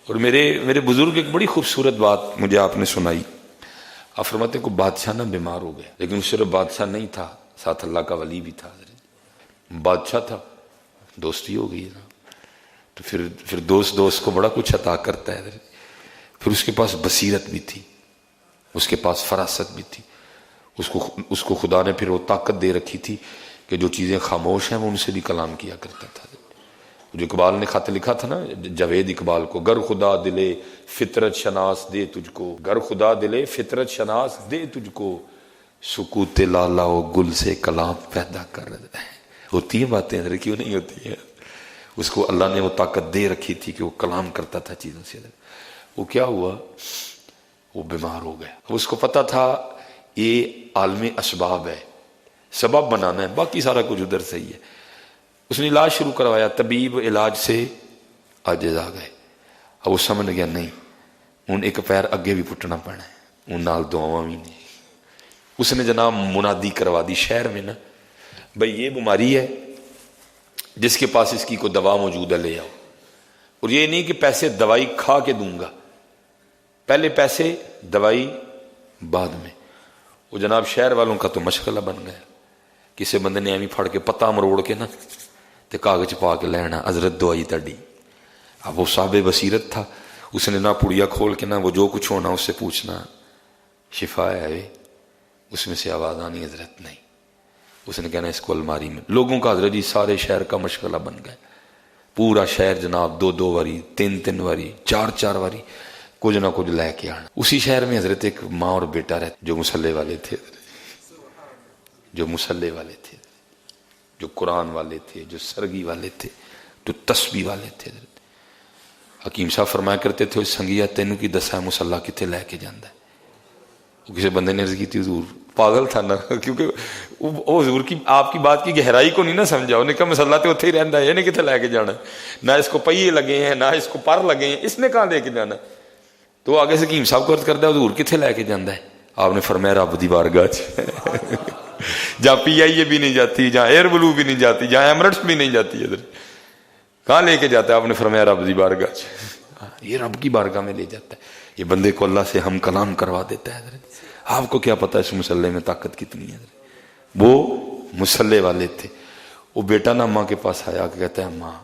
اور میرے بزرگ ایک بڑی خوبصورت بات مجھے آپ نے سنائی. آپ فرماتے کو بادشاہ نہ بیمار ہو گیا، لیکن صرف بادشاہ نہیں تھا، ساتھ اللہ کا ولی بھی تھا. بادشاہ تھا، دوستی ہو گئی نا، تو پھر دوست کو بڑا کچھ عطا کرتا ہے. پھر اس کے پاس بصیرت بھی تھی، اس کے پاس فراست بھی تھی. اس کو خدا نے پھر وہ طاقت دے رکھی تھی کہ جو چیزیں خاموش ہیں وہ ان سے بھی کلام کیا کرتا تھا. جو اقبال نے خط لکھا تھا نا، جاوید اقبال کو، گر خدا دلے فطرت شناس دے تجھ کو، گر خدا دلے فطرت شناس دے تجھ کو، سکوت لالا و گل سے کلام پیدا کر رہے ہیں. ہوتی ہیں باتیں ادھر، کیوں نہیں ہوتی ہیں؟ اس کو اللہ نے وہ طاقت دے رکھی تھی کہ وہ کلام کرتا تھا چیزوں سے. وہ کیا ہوا؟ وہ بیمار ہو گیا. اس کو پتا تھا یہ عالم اسباب ہے، سبب بنانا ہے، باقی سارا کچھ ادھر صحیح ہے. اس نے علاج شروع کروایا، طبیب علاج سے عاجز آ گئے. اب وہ سمجھ گیا نہیں، ان ایک پیر اگے بھی پٹنا پڑنا ہے، ان نال دعاواں بھی نہیں. اس نے جناب منادی کروا دی شہر میں نا، بھئی یہ بیماری ہے، جس کے پاس اس کی کوئی دوا موجود ہے لے آؤ. اور یہ نہیں کہ پیسے دوائی کھا کے دوں گا، پہلے پیسے دوائی بعد میں. وہ جناب شہر والوں کا تو مشغلہ بن گیا. کسی بندے نے ایویں پھڑ کے پتا مروڑ کے نا تے کاغذ پا کے لینا، حضرت دوائی تڑی. اب وہ صاحب بصیرت تھا، اس نے نہ پڑیا کھول کے نہ وہ جو کچھ ہونا اس سے پوچھنا شفا ہے. اس میں سے آواز آنی حضرت نہیں. اس نے کہنا اس کو الماری میں. لوگوں کا حضرت جی سارے شہر کا مشغلہ بن گیا. پورا شہر جناب 2 واری 3 واری 4 واری کچھ نہ کچھ لے کے آنا. اسی شہر میں حضرت ایک ماں اور بیٹا رہتے جو مسلح والے تھے، جو مسلح والے تھے، جو قرآن والے تھے، جو سرگی والے تھے، جو تسبیح والے تھے. حکیم صاحب فرمایا کرتے تھے سنگیا تینوں کی دسا مسلح کتنے لے کے جانا ہے. کسی بندے نے عرض کی تھی حضور، پاگل تھا نا، کیونکہ وہ حضور کی آپ کی بات کی گہرائی کو نہیں نہ سمجھا. انہوں نے کہا مسلح تو اتنے ہی رہتا ہے، یہ کتنے لے کے جانا ہے، نہ اس کو پہیے لگے ہیں نہ اس کو پر لگے ہیں، اس نے کہاں لے کے جانا ہے. تو آگے سے حکیم صاحب کو عرض کرتا ہے حضور کتنے لے کے جانا ہے؟ آپ نے فرمایا رب دی بارگاہ جہاں پی آئی اے بھی نہیں جاتی، جہاں ایئر بلو بھی نہیں جاتی، جہاں ایمرٹس بھی نہیں جاتی، ادھر کہاں لے کے جاتا ہے؟ آپ نے فرمایا رب دی بارگاہ. یہ رب کی بارگاہ میں لے جاتا ہے. یہ بندے کو اللہ سے ہم کلام کروا دیتا ہے. آپ کو کیا پتا اس مسلح میں طاقت کتنی ہے؟ وہ مسلح والے تھے. وہ بیٹا نا ماں کے پاس آیا کہ کہتا ہے ماں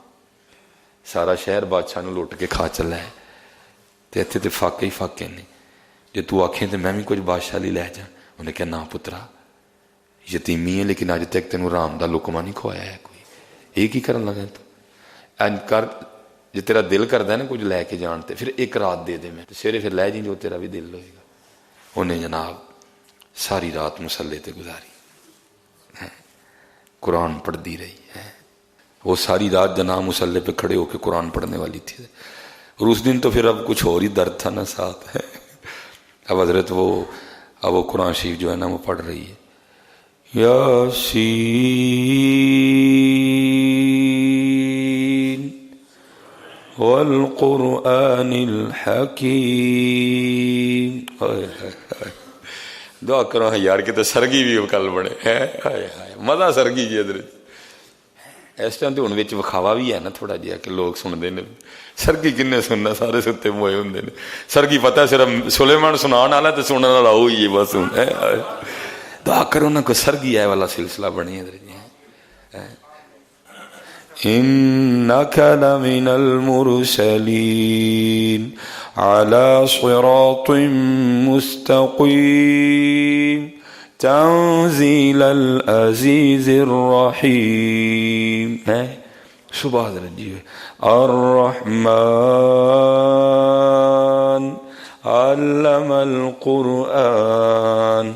سارا شہر بادشاہ نے لوٹ کے کھا چلا ہے تے اتنے تے فاقے ہی فاقے نے، جے تو آکھیں تے میں بھی کچھ بادشاہی لے جا. انہیں کہا نا پترا یتیمی ہے لیکن اج تک تینوں رام دا لقمہ نہیں کھوایا ہے کوئی، ایک ہی کرن لگا. تو انج کر جے تیرا دل کردا ہے نا کچھ لے کے جان تے پھر ایک رات دے دے، میں سویرے پھر لے جی جو تیرا بھی دل ہوئے گا. انہیں جناب ساری رات مسلح تے گزاری، قرآن پڑھتی رہی ہے. وہ ساری رات جناب مسلح پہ کھڑے ہو کے قرآن پڑھنے والی تھی. اور اس دن تو پھر اب کچھ اور ہی درد تھا نا ساتھ ہے. اب حضرت اب وہ قرآن شریف جو ہے نا وہ پڑھ رہی ہے، یاسین والقرآن الحکیم. دعا کرو یار کہ تو سرگی بھی کل بڑے مزہ سرگی جی. ادھر اس ٹائم تو ان وکھاوا بھی ہے نا تھوڑا جہا کہ لوگ سنتے ہیں. سرگی کنے سننا، سارے ستے موئے ہوں نے. سرگی پتہ صرف سلیمان سنان والا تو سننے والا وہی ہے بس. دعا کرو نا کوئی سرگی ہے والا سلسلہ بنی ادھر جی. انک لمن المرسلین علی صراط مستقیم تنزیل العزیز الرحیم. صبح حضرت جی الرحمن علم القرآن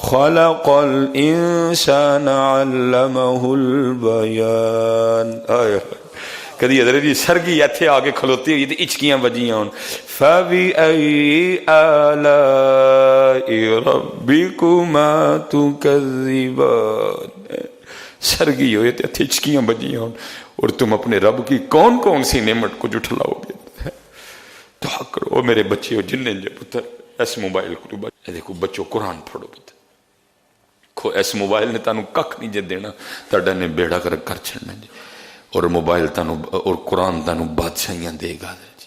خلق الانسان علمہ البیان. کدی حضرت جی سرگی ایتھے آگے کھلوتی ہوئی تے اچکیاں بجیاں ہون. فَبِأَيِّ آلَاءِ رَبِّكُمَا تُكَذِّبَانِ. سرگی ہوئے تے ایتھے اچکیاں بجیاں ہون اور تم اپنے رب کی کون کون سی نعمت کو جھٹلاؤ گے. دعا کرو میرے بچے ہو جن جے پتر اس موبائل کو دیکھو بچوں قرآن پڑھو پتر. اس موبائل نے تانوں ککھ نہیں جے دینا، تاڈا نے بیڑا کر چھڑنا جی. اور موبائل تانوں اور قرآن تانوں بادشاہیاں دے گا جی.